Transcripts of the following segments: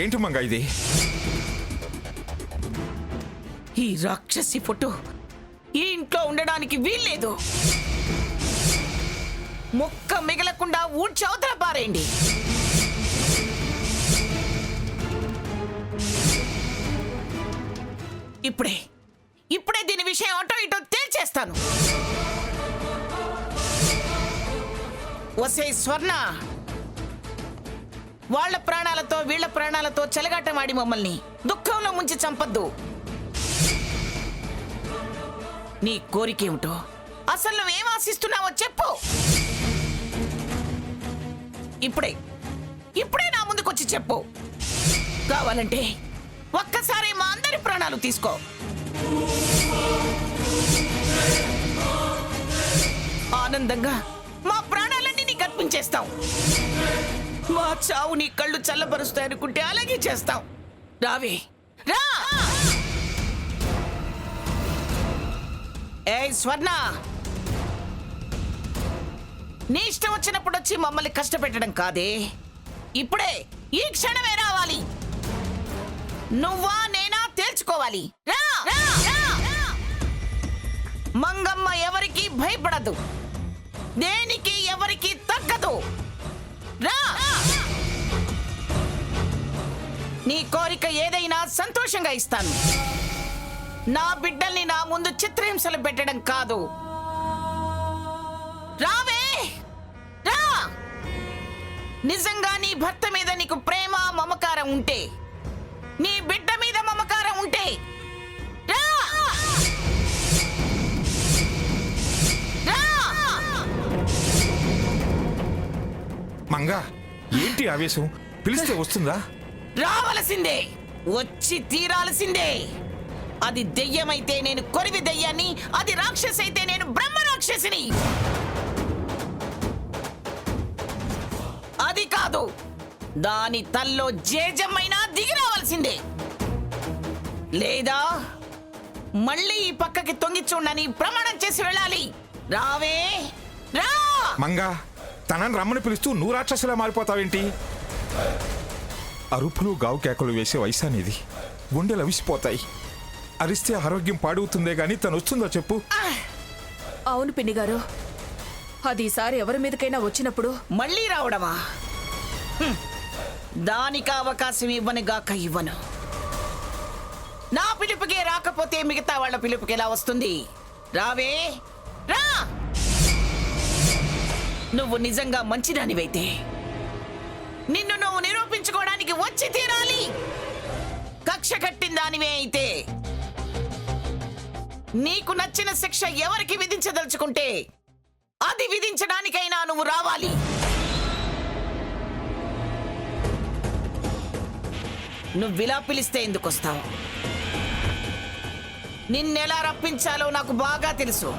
ఏంటి మంగ ఇది? ఈ రాక్షసి ఫోటో ఈ ఇంట్లో ఉండడానికి వీల్లేదు. ముక్క మిగలకుండా ఊడ్చి అవతల పారేయండి. ఇప్పుడే దీని విషయం అటో ఇటో తేల్చేస్తాను. ఒసే స్వర్ణ, వాళ్ళ ప్రాణాలతో వీళ్ళ ప్రాణాలతో చెలగాటమాడి మమ్మల్ని దుఃఖంలో ముంచి చంపద్దు. నీ కోరికేమిటో, అసలు నువ్వేం ఆశిస్తున్నావో చెప్పు. ఇప్పుడే నా ముందుకొచ్చి చెప్పు. కావాలంటే ఒక్కసారి మా అందరి ప్రాణాలు తీసుకో. ఆనందంగా మా ప్రాణాలన్నీ నీకు అర్పించేస్తాం. మా చావు నీ కళ్ళు చల్లబరుస్తాయనుకుంటే అలాగే చేస్తాం. రావే, రా. ఏయ్ స్వర్ణ, నీ ఇష్టం వచ్చినప్పుడు వచ్చి మమ్మల్ని కష్టపెట్టడం కాదే. ఇప్పుడే ఈ క్షణమే రావాలి. నువ్వా నేనా తేల్చుకోవాలి. రా. మంగమ్మ ఎవరికి భయపడదు, దేనికి ఎవరికి తగ్గదు. రా. నీ కోరిక ఏదైనా సంతోషంగా ఇస్తాను. నా బిడ్డల్ని నా ముందు చిత్రహింసలు పెట్టడం కాదు. రావే, రా. నిజంగా నీ భర్త మీద నీకు ప్రేమ మమకారం ఉంటే, నీ బిడ్డ మీద మమకారం ఉంటే రా. మంగ, ఏంటి ఆవేశం? పిలిస్తే వస్తుందా? రావలసిందే, వచ్చి తీరాల్సిందే. అది దెయ్యమైతే నేను కొరివి దెయ్యాన్ని, అది రాక్షసి అయితే నేను బ్రహ్మ రాక్షసిని. అది కాదు, దాని తల్లో జేజమ్మైనా దిగి రావాల్సిందే. లేదా మళ్ళీ ఈ పక్కకి తొంగి చూడని ప్రమాణం చేసి వెళ్ళాలి. రావే, రా. మంగ, తనని రమ్మని పిలుస్తూ నువ్వు రాక్షసులా మారిపోతావేంటి? అరుపులు గావు కేకలు వేసే వయసానిది. గుండెలు అవిసిపోతాయి. అరిస్తే ఆరోగ్యం పాడవుతుందే గాని తను వస్తుందో చెప్పు. అవును పిన్ని గారు, అది ఈసారి ఎవరి మీదకైనా వచ్చినప్పుడు మళ్ళీ రావడమా? దానికి అవకాశం ఇవ్వనుగాక ఇవ్వను. నా పిలుపుకే రాకపోతే మిగతా వాళ్ళ పిలుపుకి ఎలా వస్తుంది? రావే, రా. నువ్వు నిజంగా మంచిదానివైతే నిన్ను నువ్వు నిరూపించుకోవడానికి వచ్చి తీరాలి. కక్ష కట్టిన దానివే అయితే నీకు నచ్చిన శిక్ష ఎవరికి విధించదలుచుకుంటే అది విధించడానికైనా నువ్వు రావాలి. నువ్విలా పిలిస్తే ఎందుకు వస్తావు? నిన్నెలా రప్పించాలో నాకు బాగా తెలుసు.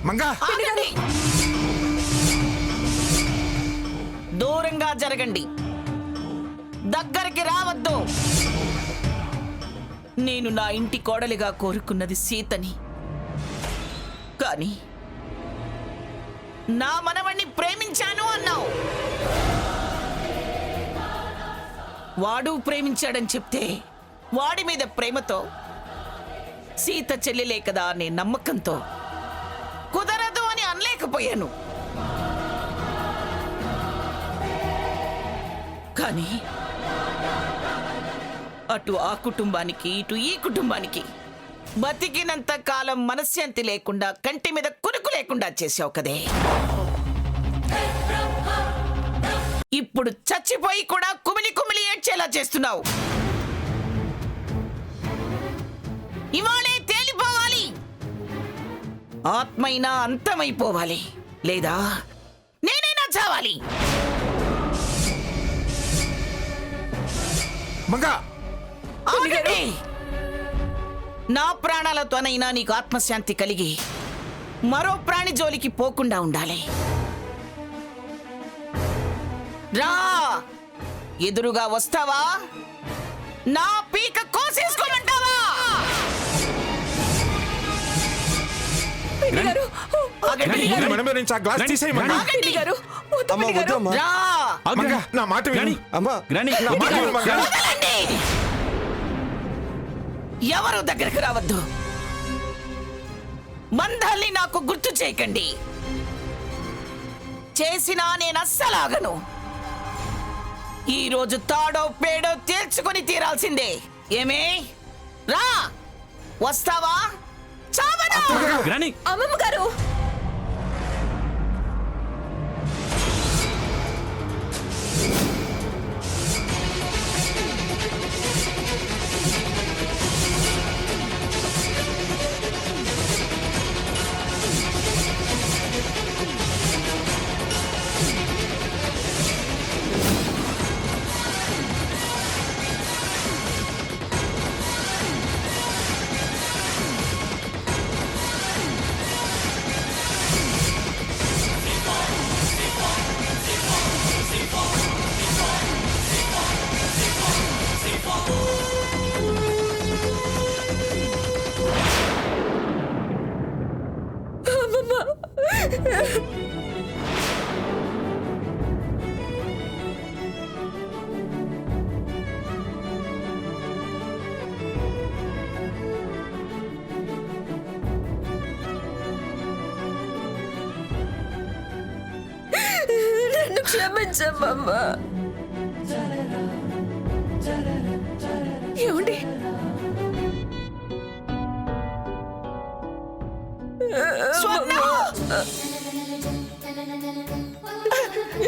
మంగా, దూరంగా జరగండి, దగ్గరికి రావద్దు. నేను నా ఇంటి కోడలిగా కోరుకున్నది సీతని, కానీ నా మనవణ్ణి ప్రేమించాను అన్నావు. వాడు ప్రేమించాడని చెప్తే వాడి మీద ప్రేమతో, సీత చెల్లెలే కదా అనే నమ్మకంతో కుదరదు అని అనలేకపోయాను. కానీ అటు ఆ కుటుంబానికి ఇటు ఈ కుటుంబానికి బతికినంత కాలం మనశ్శాంతి లేకుండా, కంటి మీద కునుకు లేకుండా చేసావు కదే. ఇప్పుడు చచ్చిపోయి కూడా కుమిలి కుమిలి ఏడ్చేలా చేస్తున్నావు. ఇవాళే తేలిపోవాలి. ఆత్మైనా అంతమైపోవాలి, లేదా నేనైనా చావాలి. మంగా, ఆగండి. నా ప్రాణాలతోనైనా నీకు ఆత్మశాంతి కలిగి మరో ప్రాణి జోలికి పోకుండా ఉండాలి. రా, ఎదురుగా వస్తావా, నా పీక కోసేసుకోమంటావా? పిన్ని గారు, ఆగండి. మేడం నుంచి ఆ గ్లాస్ తీసేయమన్నా. పిన్ని గారు, వద్దు అమ్మ పిన్ని గారు. వద్దమ్మా. రా, మంగ, నా మాట విను. అమ్మా నా మాట విను, మంగ. వదలండి. ఎవరు దగ్గరకు రావద్దు. మందాల్ని నాకు గుర్తు చేయకండి. చేసినా నేను అస్సలాగను. ఈ రోజు తాడో పేడో తేల్చుకొని తీరాల్సిందే. ఏమే, రా, వస్తావా, చావనా? గ్రాని అమ్మమ్మ గారు, నన్ను క్షమించమ్మా. ఏమండి, స్వర్ణ!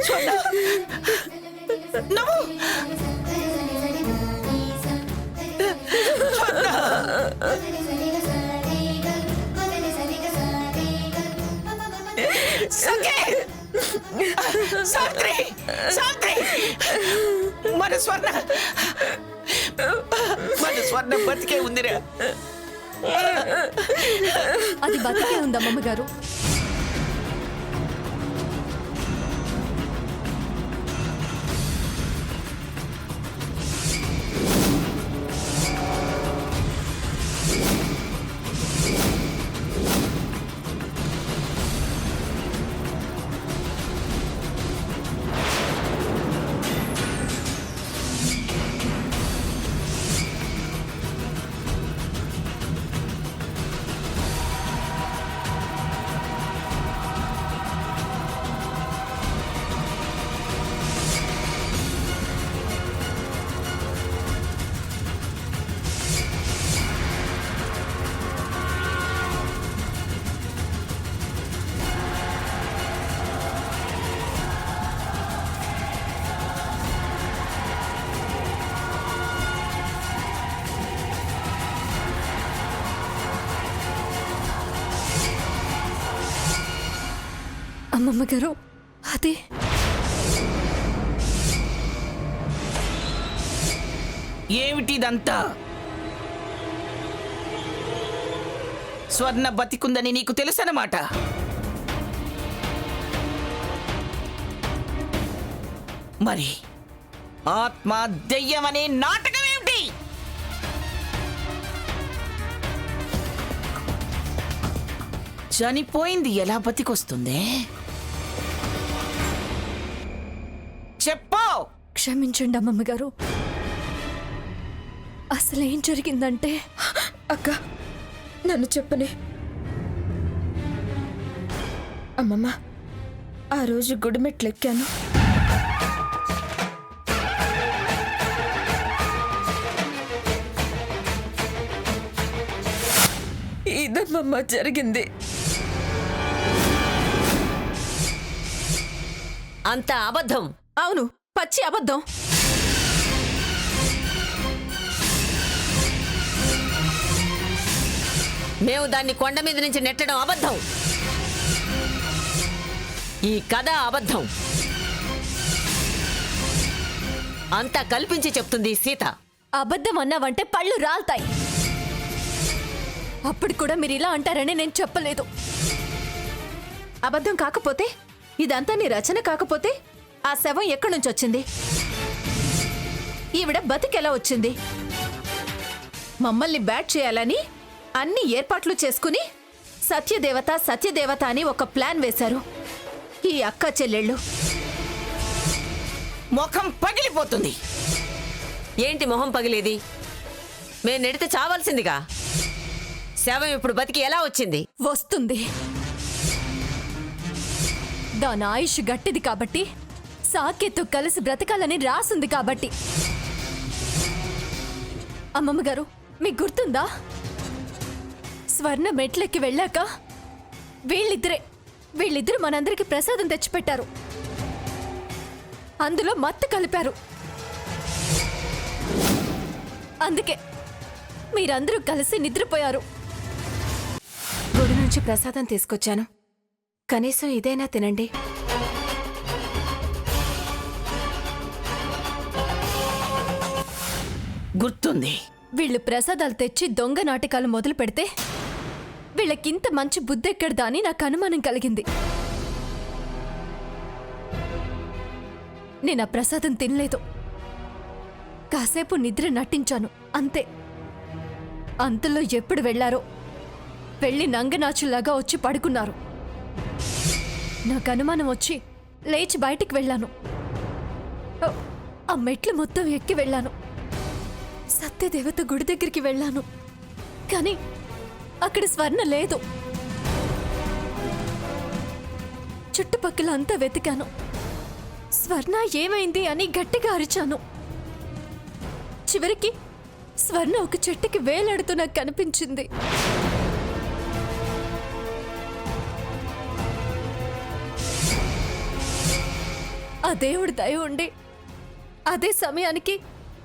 స్వర్ణ! నువ్వు సఖి! సావిత్రి! సావిత్రి! మన స్వర్ణ బతికే ఉందిరా. అది బతికే ఉందమ్మమ్మ గారు. అమ్మమ్మ గారు, అదే ఏమిటిదంతా? స్వర్ణ బతికుందని నీకు తెలుసన్నమాట. మరి ఆత్మ దెయ్యం అనే నాటకం ఏమిటి? చనిపోయింది ఎలా బతికొస్తుంది? చెప్పు. క్షమించండి అమ్మమ్మ గారు. అసలు ఏం జరిగిందంటే, అక్క, నన్ను చెప్పనే. అమ్మమ్మ, ఆ రోజు గుడిమెట్లు ఎక్కాను. ఇదమ్మమ్మ జరిగింది. అంత అబద్ధం. అవును, పచ్చి అబద్ధం. మేము దాన్ని కొండ మీద నుంచి నెట్టడం అబద్ధం. ఈ కథ అబద్ధం. అంతా కల్పించి చెప్తుంది సీత. అబద్ధం అన్నావంటే పళ్ళు రాల్తాయి. అప్పుడు కూడా మీరు ఇలా అంటారని నేను చెప్పలేదు. అబద్ధం కాకపోతే, ఇదంతా నీ రచన కాకపోతే ఆ శవం ఎక్కడి నుంచి వచ్చింది? ఈవిడ బతికెలా వచ్చింది? మమ్మల్ని బ్యాట్ చేయాలని అన్ని ఏర్పాట్లు చేసుకుని సత్యదేవత సత్యదేవత అని ఒక ప్లాన్ వేశారు ఈ అక్క చెల్లెళ్ళు. ముఖం పగిలిపోతుంది. ఏంటి మొహం పగిలేది? మేము నెడితే చావాల్సిందిగా. శవం ఇప్పుడు బతికి ఎలా వచ్చింది? వస్తుంది. దాని ఆయుష్ గట్టిది కాబట్టి, సాకేత్తో కలిసి బ్రతకాలని రాసుంది కాబట్టి. అమ్మమ్మ గారు, మీకు గుర్తుందా? స్వర్ణ మెట్లెక్కి వెళ్ళాక వీళ్ళిద్దరు మనందరికి ప్రసాదం తెచ్చిపెట్టారు. అందులో మత్తు కలిపారు. అందుకే మీరందరూ కలిసి నిద్రపోయారు. గుడి నుంచి ప్రసాదం తీసుకొచ్చాను, కనీసం ఇదైనా తినండి. గుర్తుంది. వీళ్ళు ప్రసాదాలు తెచ్చి దొంగ నాటకాలు మొదలు పెడితే వీళ్ళకింత మంచి బుద్ధి ఎక్కడదా అని నాకు అనుమానం కలిగింది. నేను ఆ ప్రసాదం తినలేదు. కాసేపు నిద్ర నటించాను అంతే. అంతలో ఎప్పుడు వెళ్లారో వెళ్ళి నంగనాచులాగా వచ్చి పడుకున్నారు. నాకు అనుమానం వచ్చి లేచి బయటికి వెళ్ళాను. ఆ మెట్లు మొత్తం ఎక్కి వెళ్ళాను. సత్యదేవత గుడి దగ్గరికి వెళ్ళాను. కానీ అక్కడ స్వర్ణ లేదు. చుట్టుపక్కల అంతా వెతికాను. స్వర్ణ ఏమైంది అని గట్టిగా అరిచాను. చివరికి స్వర్ణ ఒక చెట్టుకి వేలాడుతూ నాకు కనిపించింది. ఆ దేవుడి దయ ఉండి అదే సమయానికి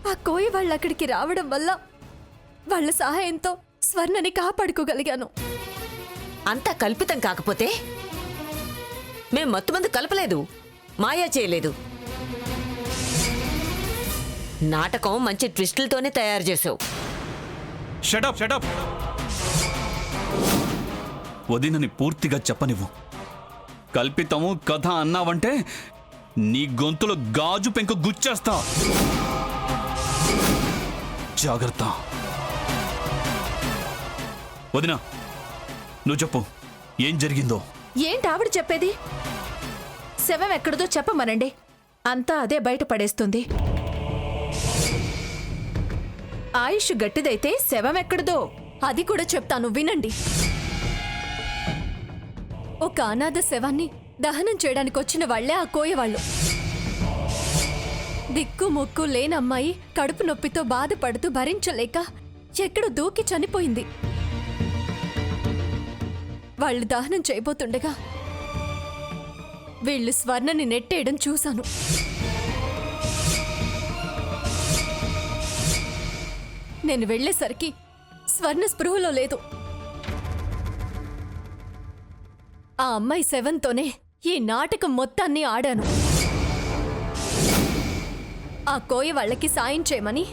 ఆ కోయి వాళ్ళు అక్కడికి రావడం వల్ల వాళ్ళ సహాయంతో స్వర్ణని కాపాడుకోగలిగాను. అంతా కల్పితం కాకపోతే? మేం మత్తుమందు కలపలేదు, మాయా చేయలేదు. నాటకం మంచి ట్విస్టులతోనే తయారు చేసావు. షటప్. వదినని పూర్తిగా చెప్పనివ్వు. కల్పితము కథ అన్నావంటే నీ గొంతులో గాజు పెంకు గుచ్చేస్తా. జాగ్రత్త. వదినా, నువ్వు చెప్పు, ఏం జరిగిందో. ఏంటి ఆవిడ చెప్పేది? శవం ఎక్కడదో చెప్పమనండి, అంతా అదే బయట పడేస్తుంది. ఆయుష్ గట్టిదైతే శవం ఎక్కడదో అది కూడా చెప్తాను, వినండి. ఒక అనాథ శవాన్ని దహనం చేయడానికి వచ్చిన వాళ్లే ఆ కోయవాళ్ళు. దిక్కు మొక్కు లేని అమ్మాయి కడుపు నొప్పితో బాధపడుతూ భరించలేక ఎక్కడో దూకి చనిపోయింది. వాళ్ళు దహనం చేయబోతుండగా వీళ్ళు స్వర్ణని నెట్టేయడం చూశాను. నేను వెళ్లేసరికి స్వర్ణ స్పృహలో లేదు. ఆ అమ్మాయి శవంతోనే ఈ నాటకం మొత్తాన్ని ఆడాను. ఆ కోయ వాళ్ళకి సాయం చేయమని,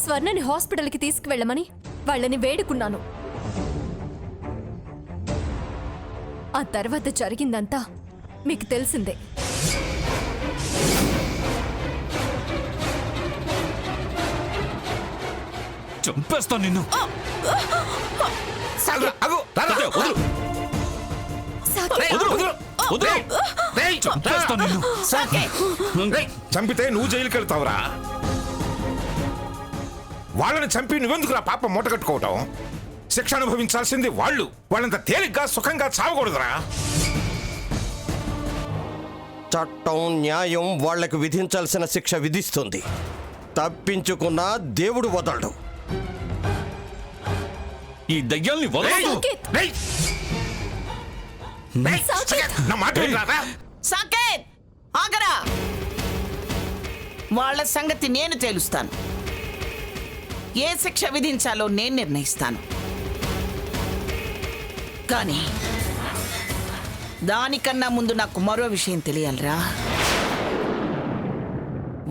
స్వర్ణని హాస్పిటల్కి తీసుకువెళ్ళమని వాళ్ళని వేడుకున్నాను. ఆ తర్వాత జరిగిందంతా మీకు తెలిసిందే. చంపేస్తా నిన్ను. చంపేస్తా నిన్ను. చంపితే నువ్వు జైలుకి వెళ్తావురా? వాళ్ళని చంపి నువ్వెందుకురా పాప మూట కట్టుకోవటం? శిక్ష అనుభవించాల్సింది వాళ్ళు. వాళ్ళంత తేలిగ్గా సుఖంగా చావకూడదురా. చట్టం న్యాయం వాళ్లకు విధించాల్సిన శిక్ష విధిస్తుంది. తప్పించుకున్న దేవుడు వదలడు. ఈ దయ్యాల్ని వదలదు. నా మాట వినరాదా? సాకేత్, ఆగరా. వాళ్ళ సంగతి నేను తేలుస్తాను. ఏ శిక్ష విధించాలో నేను నిర్ణయిస్తాను. కానీ దానికన్నా ముందు నాకు మరో విషయం తెలియాలిరా.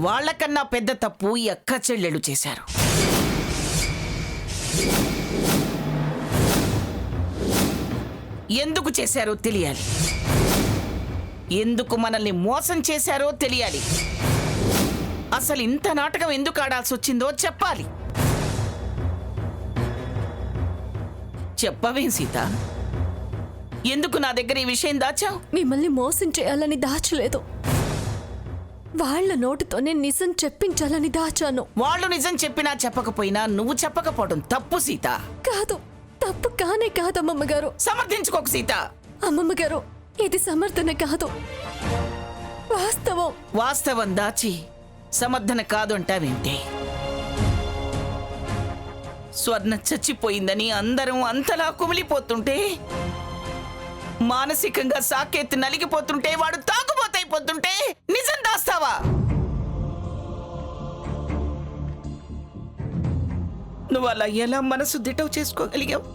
వాళ్ళకన్నా పెద్ద తప్పు ఈ అక్క చెల్లెళ్ళు చేశారు. ఎందుకు చేశారో తెలియాలి. ఎందుకు మనల్ని మోసం చేశారో తెలియాలి. అసలు ఇంత నాటకం ఎందుకు ఆడాల్సి వచ్చిందో చెప్పాలి. చెప్పవేం సీత, ఎందుకు నా దగ్గర ఈ విషయం దాచావు? మిమ్మల్ని మోసం చేయాలని దాచలేదు, వాళ్ళ నోటితోనే నిజం చెప్పించాలని దాచాను. వాళ్ళు నిజం చెప్పినా చెప్పకపోయినా నువ్వు చెప్పకపోవడం తప్పు సీత. కాదు, తప్పు కానే కాదు అమ్మమ్మ గారు. సమర్థించుకోకు సీత. అమ్మమ్మ గారు, ఇది సమర్థన కాదు, వాస్తవం. వాస్తవం దాచి సమర్థన కాదు అంటావేంటే? స్వర్ణ చచ్చిపోయిందని అందరం అంతలా కుమిలిపోతుంటే, మానసికంగా సాకేత్ నలిగిపోతుంటే, వాడు తాగుబోతైపోతుంటే నిజం దాస్తావా? నువ్వు అలా ఎలా మనసు దిటవు చేసుకోగలిగావు?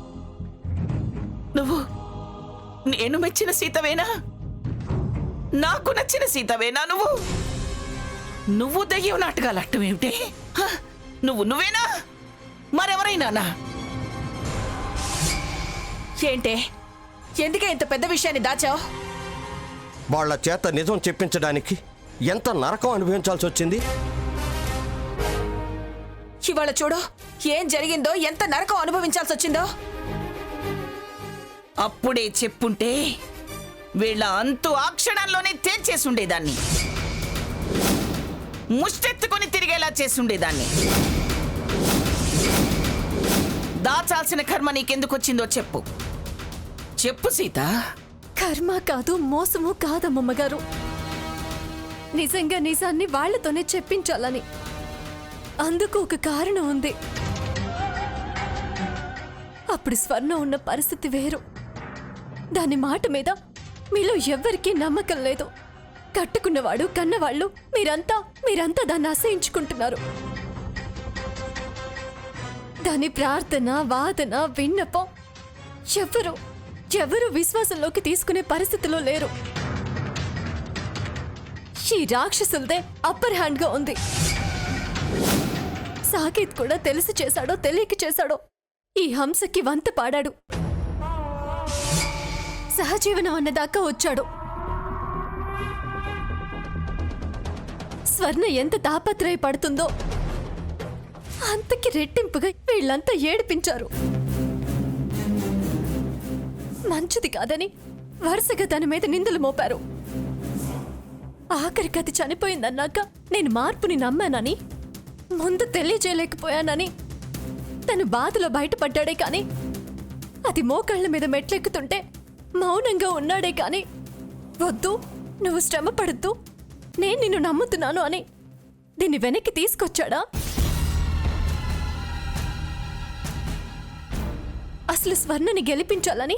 నువ్వు నేను మెచ్చిన సీతవేనా? నాకు నచ్చిన సీతవేనా? నువ్వు దయ్యం నాటకాలు అట్టం ఏమిటే? నువ్వేనా మరెవరైనానా? ఏంటే, ఎందుకే ఇంత పెద్ద విషయాన్ని దాచావు? వాళ్ళ చేత నిజం చెప్పించడానికి ఎంత నరకం అనుభవించాల్సి వచ్చింది. ఇవాళ చూడు ఏం జరిగిందో, ఎంత నరకం అనుభవించాల్సి వచ్చిందో. అప్పుడే చెప్పుంటే వీళ్ళ అంతు ఆ క్షణంలోనే తేల్చేసుండేదాన్ని, ముష్టెత్తుకొని తిరిగేలా చేసుండేదాన్ని. దాచాల్సిన కర్మ నీకెందుకు వచ్చిందో చెప్పు సీత. కర్మ కాదు, మోసము కాదమ్మమ్మ గారు. నిజంగా నిజాన్ని వాళ్లతోనే చెప్పించాలని. అందుకు ఒక కారణం ఉంది. అప్పుడు స్వర్ణ ఉన్న పరిస్థితి వేరు. దాని మాట మీద మీలో ఎవ్వరికీ నమ్మకం లేదు. కట్టుకున్నవాడు కన్నవాళ్ళు మీరంతా దాన్ని అసహించుకుంటున్నారు. దాని ప్రార్థన, వాదన, విన్నపం ఎవరు విశ్వాసంలోకి తీసుకునే పరిస్థితిలో లేరు. ఈ రాక్షసులదే అప్పర్ హ్యాండ్ గా ఉంది. సాకేత్ కూడా తెలిసి చేశాడో తెలియక చేశాడో ఈ హంసకి వంత పాడాడు. సహజీవనం అన్నదాకా వచ్చాడు. స్వర్ణ ఎంత తాపత్రయపడుతుందో అంతకి రెట్టింపుగా వీళ్ళంతా ఏడిపించారు. మంచిది కాదని వరుసగా తన మీద నిందలు మోపారు. ఆఖరికి అది చనిపోయిందన్నాక నేను మార్పుని నమ్మానని, ముందు తెలియజేయలేకపోయానని తను బాధలో బయటపడ్డాడే కాని, అది మోకాళ్ల మీద మెట్లెక్కుతుంటే మౌనంగా ఉన్నాడే కాని, వద్దు నువ్వు శ్రమ పడద్దు, నేను నిన్ను నమ్ముతున్నాను అని దీన్ని వెనక్కి తీసుకొచ్చాడా? అసలు స్వర్ణని గెలిపించాలని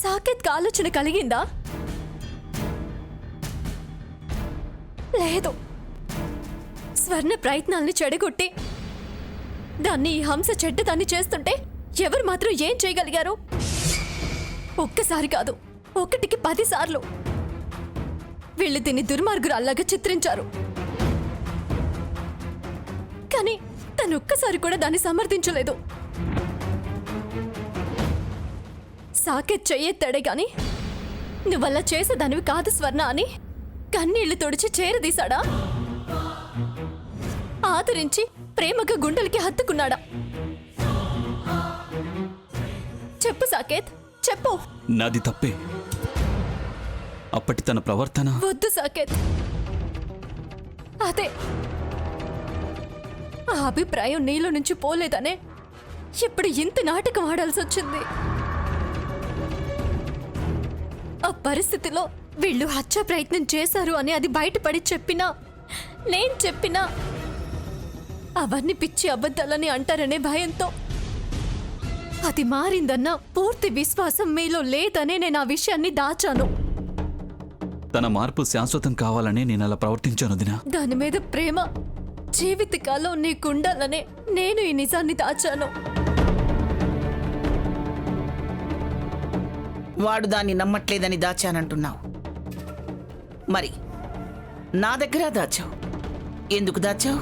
సాకేత్కి ఆలోచన కలిగిందా? లేదు. స్వర్ణ ప్రయత్నాల్ని చెడగొట్టి దాన్ని ఈ హంస చెడ్డదాన్ని చేస్తుంటే ఎవరు మాత్రం ఏం చేయగలిగారు? ఒక్కసారి కాదు, 1కి 10 సార్లు వీళ్ళు దీన్ని దుర్మార్గురాల్లాగా చిత్రించారు. కానీ తను ఒక్కసారి కూడా దాన్ని సమర్థించలేదు. సాకేత్ చెయ్యెత్తాడే గాని నువ్వలా చేసేదానివి కాదు స్వర్ణ అని కన్నీళ్లు తుడిచి చేరదీశాడా? ఆదరించి ప్రేమగా గుండెలకి హత్తుకున్నాడా? చెప్పు సాకేత్, చెప్పు. నాది తప్పే. అప్పటి తన ప్రవర్తన. వద్దు సాకేత్, అదే ఆ అభిప్రాయం నీలో నుంచి పోలేదనే ఇప్పుడు ఇంత నాటకం ఆడాల్సి వచ్చింది. ఆ పరిస్థితిలో వీళ్ళు హత్య ప్రయత్నం చేశారు అని అది బయటపడి చెప్పినా, నేను చెప్పినా అవన్నీ పిచ్చి అబద్ధాలని అంటారనే భయంతో, అది మారిందన్న పూర్తి విశ్వాసం మీలో లేదనే నేను ఆ విషయాన్ని దాచాను. తన మార్పు శాశ్వతం కావాలని నేను అలా ప్రవర్తించాను వదినా. దాని మీద ప్రేమ జీవితకాలం నీకుండాలనే నేను ఈ నిజాన్ని దాచాను. వాడు దాన్ని నమ్మట్లేదని దాచానంటున్నావు. మరి నా దగ్గర దాచావు. ఎందుకు దాచావు?